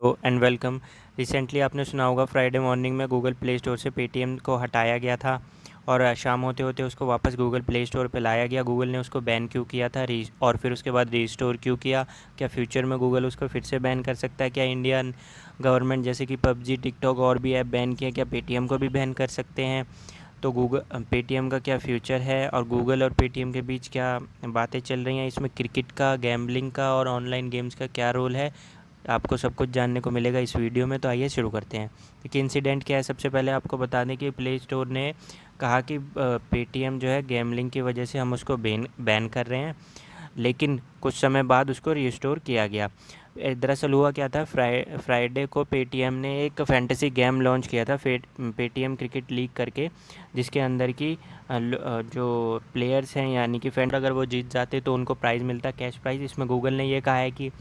Hello and welcome. Recently आपने सुना होगा फ्राइडे मॉर्निंग में गूगल प्ले स्टोर से पेटीएम को हटाया गया था और शाम होते होते उसको वापस गूगल प्ले स्टोर पे लाया गया। गूगल ने उसको बैन क्यों किया था और फिर उसके बाद रीस्टोर क्यों किया? क्या फ्यूचर में गूगल उसको फिर से बैन कर सकता है? क्या इंडियन गवर्नमेंट जैसे कि पबजी, टिकटॉक और भी ऐप बैन किए, क्या पेटीएम को भी बैन कर सकते हैं? तो गूगल पेटीएम का क्या फ्यूचर है और गूगल और पेटीएम के बीच क्या बातें चल रही हैं? इसमें क्रिकेट का, गैम्बलिंग का और ऑनलाइन गेम्स का क्या रोल है? आपको सब कुछ जानने को मिलेगा इस वीडियो में। तो आइए शुरू करते हैं। देखिए इंसिडेंट क्या है, सबसे पहले आपको बता दें कि प्ले स्टोर ने कहा कि पेटीएम जो है गैम्बलिंग की वजह से हम उसको बैन कर रहे हैं, लेकिन कुछ समय बाद उसको रिस्टोर किया गया। दरअसल हुआ क्या था, फ्राइडे को पेटीएम ने एक फैंटेसी गेम लॉन्च किया था, पेटीएम क्रिकेट लीग करके, जिसके अंदर की जो प्लेयर्स हैं यानी कि फैंड, अगर वो जीत जाते तो उनको प्राइज़ मिलता, कैश प्राइज़। इसमें गूगल ने ये कहा है कि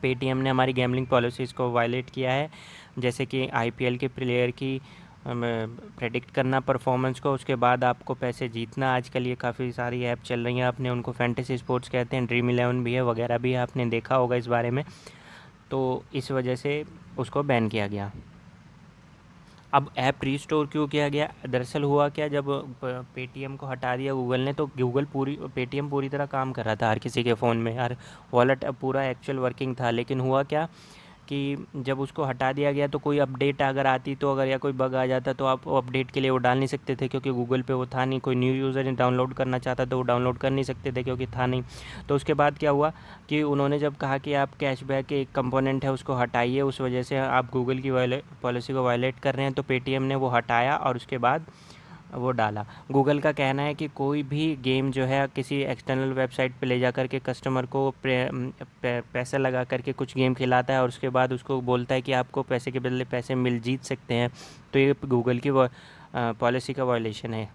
पेटीएम ने हमारी गैमलिंग पॉलिसीज़ को वायलेट किया है, जैसे कि आईपीएल के प्लेयर की प्रेडिक्ट करना परफॉर्मेंस को, उसके बाद आपको पैसे जीतना। आजकल ये काफ़ी सारी ऐप चल रही हैं, आपने उनको फैंटेसी स्पोर्ट्स कहते हैं, ड्रीम इलेवन भी है वगैरह भी है, आपने देखा होगा इस बारे में। तो इस वजह से उसको बैन किया गया। अब ऐप रीस्टोर क्यों किया गया? दरअसल हुआ क्या, जब पेटीएम को हटा दिया गूगल ने, तो पेटीएम पूरी तरह काम कर रहा था हर किसी के फ़ोन में, हर वॉलेट पूरा एक्चुअल वर्किंग था। लेकिन हुआ क्या कि जब उसको हटा दिया गया तो कोई अपडेट अगर आती, तो अगर या कोई बग आ जाता तो आप अपडेट के लिए वो डाल नहीं सकते थे, क्योंकि गूगल पे वो था नहीं। कोई न्यू यूज़र डाउनलोड करना चाहता तो वो डाउनलोड कर नहीं सकते थे क्योंकि था नहीं। तो उसके बाद क्या हुआ कि उन्होंने जब कहा कि आप कैशबैक एक कंपोनेंट है उसको हटाइए, उस वजह से आप गूगल की पॉलिसी को वायलेट कर रहे हैं, तो पेटीएम ने वो हटाया और उसके बाद वो डाला। गूगल का कहना है कि कोई भी गेम जो है किसी एक्सटर्नल वेबसाइट पे ले जा कर के कस्टमर को पैसा लगा करके कुछ गेम खिलाता है और उसके बाद उसको बोलता है कि आपको पैसे के बदले पैसे जीत सकते हैं, तो ये गूगल की पॉलिसी का वायलेशन है।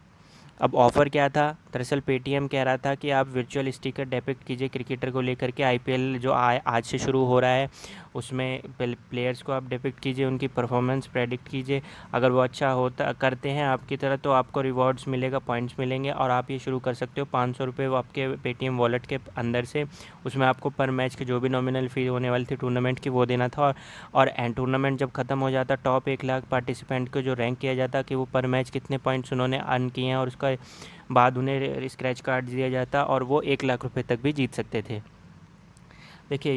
अब ऑफ़र क्या था? दरअसल पेटीएम कह रहा था कि आप वर्चुअल स्टिकर डिपिक्ट कीजिए क्रिकेटर को लेकर के, आईपीएल जो आज से शुरू हो रहा है उसमें प्लेयर्स को आप डिपिक्ट कीजिए, उनकी परफॉर्मेंस प्रेडिक्ट कीजिए। अगर वो अच्छा होता करते हैं आपकी तरह तो आपको रिवॉर्ड्स मिलेगा, पॉइंट्स मिलेंगे और आप ये शुरू कर सकते हो 500 रुपये वो आपके पेटीएम वॉलेट के अंदर से। उसमें आपको पर मैच की जो भी नॉमिनल फ़ी होने वाली थी टूर्नामेंट की वो देना था, और एंड टूर्नामेंट जब ख़त्म हो जाता, टॉप 1 लाख पार्टिसिपेंट को जो रैंक किया जाता कि वो पर मैच कितने पॉइंट्स उन्होंने अर्न किए हैं, और उसका बाद उन्हें स्क्रैच कार्ड दिया जाता और वो 1 लाख रुपए तक भी जीत सकते थे। देखिए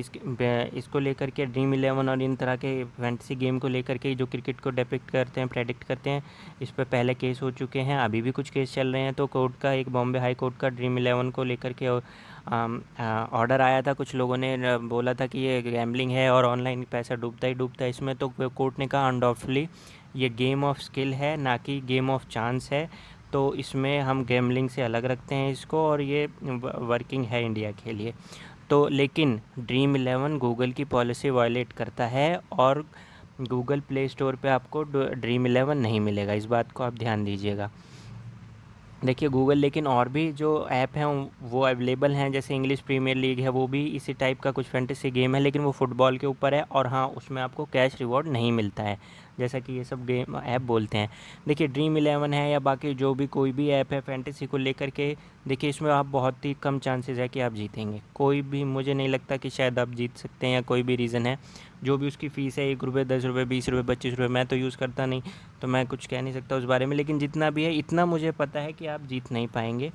इसको लेकर के ड्रीम इलेवन और इन तरह के फैंटेसी गेम को लेकर के जो क्रिकेट को डिपिक्ट करते हैं, प्रेडिक्ट करते हैं, इस पर पहले केस हो चुके हैं, अभी भी कुछ केस चल रहे हैं। तो कोर्ट का एक बॉम्बे हाई कोर्ट का ड्रीम इलेवन को लेकर के ऑर्डर आया था। कुछ लोगों ने बोला था कि ये गैम्बलिंग है और ऑनलाइन पैसा डूबता ही डूबता है इसमें, तो कोर्ट ने कहा अनलॉफुली ये गेम ऑफ स्किल है, ना कि गेम ऑफ चांस है, तो इसमें हम गैम्बलिंग से अलग रखते हैं इसको, और ये वर्किंग है इंडिया के लिए। तो लेकिन ड्रीम इलेवन गूगल की पॉलिसी वायलेट करता है और गूगल प्ले स्टोर पे आपको ड्रीम इलेवन नहीं मिलेगा, इस बात को आप ध्यान दीजिएगा। देखिए गूगल, लेकिन और भी जो ऐप हैं वो अवेलेबल हैं, जैसे इंग्लिश प्रीमियर लीग है, वो भी इसी टाइप का कुछ फैंटेसी गेम है, लेकिन वो फुटबॉल के ऊपर है और हाँ उसमें आपको कैश रिवॉर्ड नहीं मिलता है, जैसा कि ये सब गेम ऐप बोलते हैं। देखिए ड्रीम इलेवन है या बाकी जो भी कोई भी ऐप है फैंटेसी को लेकर के, देखिए इसमें आप बहुत ही कम चांसेस है कि आप जीतेंगे। कोई भी, मुझे नहीं लगता कि शायद आप जीत सकते हैं, या कोई भी रीज़न है। जो भी उसकी फ़ीस है, 1 रुपये, 10 रुपये, 20 रुपये, 25 रुपये, मैं तो यूज़ करता नहीं तो मैं कुछ कह नहीं सकता उस बारे में, लेकिन जितना भी है इतना मुझे पता है कि आप जीत नहीं पाएंगे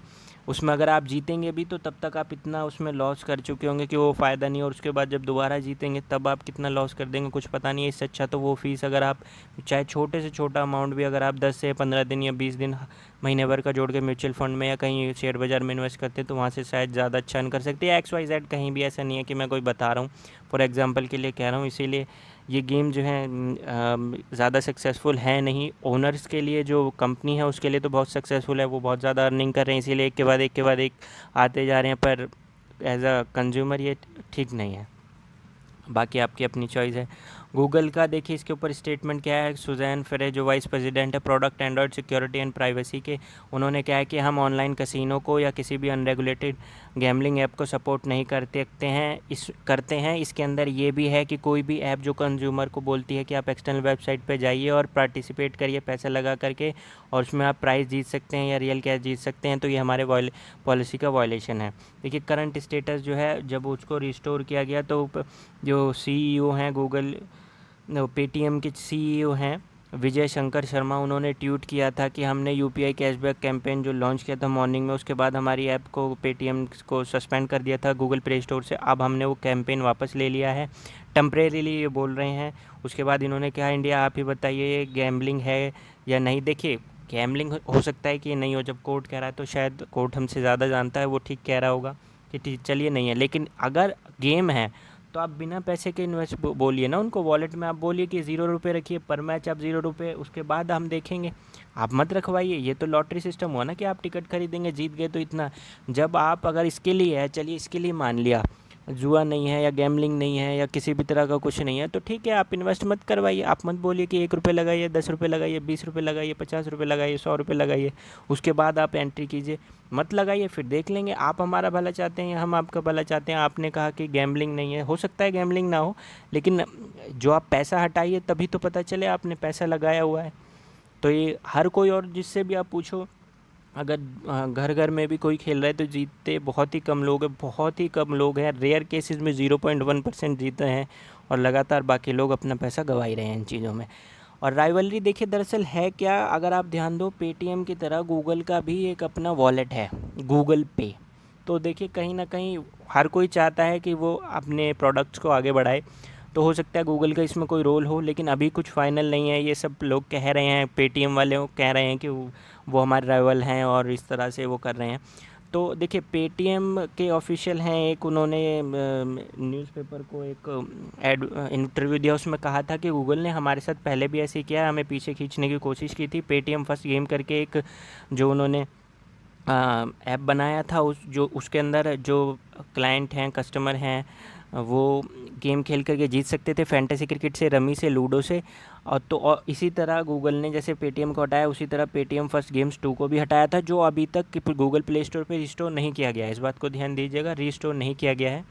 उसमें। अगर आप जीतेंगे भी तो तब तक आप इतना उसमें लॉस कर चुके होंगे कि वो फ़ायदा नहीं, और उसके बाद जब दोबारा जीतेंगे तब आप कितना लॉस कर देंगे कुछ पता नहीं है। इससे अच्छा तो वो फ़ीस, अगर आप चाहे छोटे से छोटा अमाउंट भी अगर आप 10 से 15 दिन या 20 दिन महीने भर का जोड़ के म्यूचुअल फंड में या कहीं शेयर बाज़ार में इन्वेस्ट करते हैं तो वहाँ से शायद ज़्यादा अच्छा अर्न कर सकते हैं। XYZ कहीं भी ऐसा नहीं है कि मैं कोई बता रहा हूँ, फॉर एग्ज़ाम्पल के लिए कह रहा हूँ। इसीलिए ये गेम जो है ज़्यादा सक्सेसफुल है नहीं। ओनर्स के लिए, जो कंपनी है उसके लिए तो बहुत सक्सेसफुल है, वो बहुत ज़्यादा अर्निंग कर रहे हैं, इसीलिए एक के बाद एक के बाद एक आते जा रहे हैं, पर एज अ कंज्यूमर ये ठीक नहीं है। बाकी आपकी अपनी चॉइस है। गूगल का देखिए इसके ऊपर स्टेटमेंट क्या है, सुजैन फेरे जो वाइस प्रेसिडेंट है product Android security and privacy के, उन्होंने कहा है कि हम ऑनलाइन कसिनो को या किसी भी अनरेगुलेटेड गैमलिंग ऐप को सपोर्ट नहीं करते हैं। इसके अंदर ये भी है कि कोई भी ऐप जो कंज्यूमर को बोलती है कि आप एक्सटर्नल वेबसाइट पर जाइए और पार्टिसिपेट करिए पैसा लगा करके और उसमें आप प्राइज़ जीत सकते हैं या रियल कैश जीत सकते हैं, तो ये हमारे पॉलिसी का वायलेशन है। देखिए करंट स्टेटस जो है, जब उसको रिस्टोर किया गया तो जो CEO हैं गूगल पेटीएम के सीईओ हैं विजय शंकर शर्मा, उन्होंने ट्वीट किया था कि हमने यूपीआई कैशबैक कैंपेन जो लॉन्च किया था मॉर्निंग में, उसके बाद हमारी ऐप को पेटीएम को सस्पेंड कर दिया था गूगल प्ले स्टोर से। अब हमने वो कैंपेन वापस ले लिया है, टेम्परेरीली ये बोल रहे हैं। उसके बाद इन्होंने कहा इंडिया आप ही बताइए ये गैम्बलिंग है या नहीं। देखिए गैम्बलिंग हो सकता है कि नहीं हो, जब कोर्ट कह रहा है तो शायद कोर्ट हमसे ज़्यादा जानता है, वो ठीक कह रहा होगा कि ठीक चलिए नहीं है। लेकिन अगर गेम है तो आप बिना पैसे के इन्वेस्ट बोलिए ना उनको, वॉलेट में आप बोलिए कि 0 रुपये रखिए पर मैच, आप 0 रुपये, उसके बाद हम देखेंगे। आप मत रखवाइए, ये तो लॉटरी सिस्टम हुआ ना कि आप टिकट खरीदेंगे जीत गए तो इतना। जब आप अगर इसके लिए है, चलिए इसके लिए मान लिया जुआ नहीं है या गैम्बलिंग नहीं है या किसी भी तरह का कुछ नहीं है, तो ठीक है आप इन्वेस्ट मत करवाइए। आप मत बोलिए कि 1 रुपये लगाइए, 10 रुपये लगाइए, 20 रुपये लगाइए, 50 रुपये लगाइए, 100 रुपये लगाइए, उसके बाद आप एंट्री कीजिए। मत लगाइए, फिर देख लेंगे। आप हमारा भला चाहते हैं या हम आपका भला चाहते हैं। आपने कहा कि गैम्बलिंग नहीं है, हो सकता है गैम्बलिंग ना हो, लेकिन जो आप पैसा हटाइए तभी तो पता चले आपने पैसा लगाया हुआ है। तो ये हर कोई, और जिससे भी आप पूछो, अगर घर घर में भी कोई खेल रहा है तो जीतते बहुत ही कम लोग हैं, बहुत ही कम लोग हैं। रेयर केसेस में 0.1% जीते हैं और लगातार बाकी लोग अपना पैसा गंवा ही रहे हैं इन चीज़ों में। और राइवलरी देखिए दरअसल है क्या, अगर आप ध्यान दो, पेटीएम की तरह गूगल का भी एक अपना वॉलेट है, गूगल पे। तो देखिए कहीं ना कहीं हर कोई चाहता है कि वो अपने प्रोडक्ट्स को आगे बढ़ाए। तो हो सकता है गूगल का इसमें कोई रोल हो, लेकिन अभी कुछ फाइनल नहीं है। ये सब लोग कह रहे हैं, पेटीएम वाले कह रहे हैं कि वो हमारे राइवल हैं और इस तरह से वो कर रहे हैं। तो देखिए पेटीएम के ऑफिशियल हैं, एक उन्होंने न्यूज़पेपर को एक इंटरव्यू दिया, उसमें कहा था कि गूगल ने हमारे साथ पहले भी ऐसे किया है, हमें पीछे खींचने की कोशिश की थी। पेटीएम फर्स्ट गेम करके एक जो उन्होंने ऐप बनाया था, उसके अंदर जो क्लाइंट हैं, कस्टमर हैं, वो गेम खेल करके जीत सकते थे, फैंटेसी क्रिकेट से, रमी से, लूडो से। और इसी तरह गूगल ने जैसे पेटीएम को हटाया, उसी तरह पेटीएम फर्स्ट गेम्स 2 को भी हटाया था, जो अभी तक गूगल प्ले स्टोर पे रिस्टोर नहीं किया गया है। इस बात को ध्यान दीजिएगा, रिस्टोर नहीं किया गया है,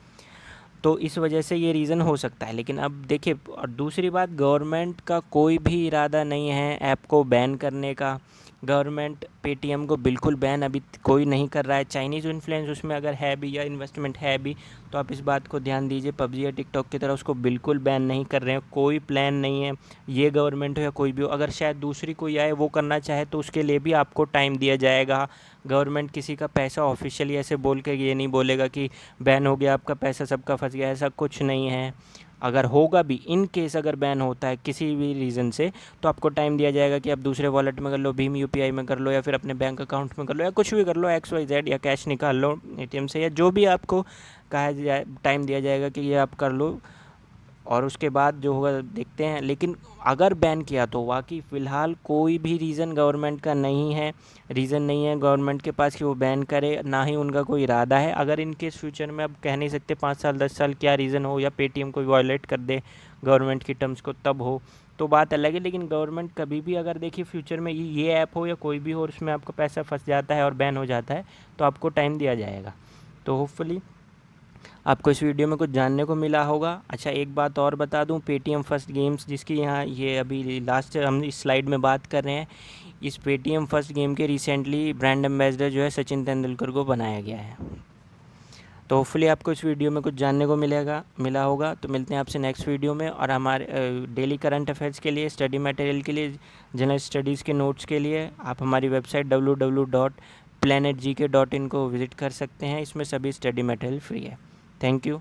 तो इस वजह से ये रीज़न हो सकता है। लेकिन अब देखिए, और दूसरी बात, गवर्नमेंट का कोई भी इरादा नहीं है ऐप को बैन करने का। गवर्नमेंट पेटीएम को बिल्कुल बैन अभी कोई नहीं कर रहा है। चाइनीज़ इन्फ्लुएंस उसमें अगर है भी या इन्वेस्टमेंट है भी, तो आप इस बात को ध्यान दीजिए, पबजी या टिकटॉक की तरह उसको बिल्कुल बैन नहीं कर रहे हैं। कोई प्लान नहीं है, ये गवर्नमेंट हो या कोई भी हो। अगर शायद दूसरी कोई आए वो करना चाहे तो उसके लिए भी आपको टाइम दिया जाएगा। गवर्नमेंट किसी का पैसा ऑफिशियली ऐसे बोल के ये नहीं बोलेगा कि बैन हो गया आपका पैसा, सबका फंस गया, ऐसा कुछ नहीं है। अगर होगा भी, इन केस अगर बैन होता है किसी भी रीज़न से, तो आपको टाइम दिया जाएगा कि आप दूसरे वॉलेट में कर लो, भीम यूपीआई में कर लो, या फिर अपने बैंक अकाउंट में कर लो, या कुछ भी कर लो, XYZ, या कैश निकाल लो एटीएम से, या जो भी आपको कहा जाए, टाइम दिया जाएगा कि ये आप कर लो, और उसके बाद जो होगा देखते हैं। लेकिन अगर बैन किया तो वाकई फ़िलहाल कोई भी रीज़न गवर्नमेंट का नहीं है, रीज़न नहीं है गवर्नमेंट के पास कि वो बैन करे, ना ही उनका कोई इरादा है। अगर इनके फ्यूचर में, अब कह नहीं सकते 5 साल 10 साल क्या रीज़न हो, या पेटीएम कोई वायलेट कर दे गवर्नमेंट की टर्म्स को, तब हो तो बात अलग है। लेकिन गवर्नमेंट कभी भी, अगर देखिए फ्यूचर में ये ऐप हो या कोई भी हो और उसमें आपका पैसा फंस जाता है और बैन हो जाता है, तो आपको टाइम दिया जाएगा। तो होपफुली आपको इस वीडियो में कुछ जानने को मिला होगा। अच्छा, एक बात और बता दूं, पेटीएम फर्स्ट गेम्स जिसकी यहाँ ये अभी लास्ट हम इस स्लाइड में बात कर रहे हैं, इस पेटीएम फर्स्ट गेम के रिसेंटली ब्रांड एम्बेसडर जो है सचिन तेंदुलकर को बनाया गया है। तो होपफुली आपको इस वीडियो में कुछ जानने को मिला होगा। तो मिलते हैं आपसे नेक्स्ट वीडियो में। और हमारे डेली करंट अफेयर्स के लिए, स्टडी मटेरियल के लिए, जनरल स्टडीज़ के नोट्स के लिए आप हमारी वेबसाइट www.planetgk.in को विज़िट कर सकते हैं। इसमें सभी स्टडी मटेरियल फ्री है। Thank you.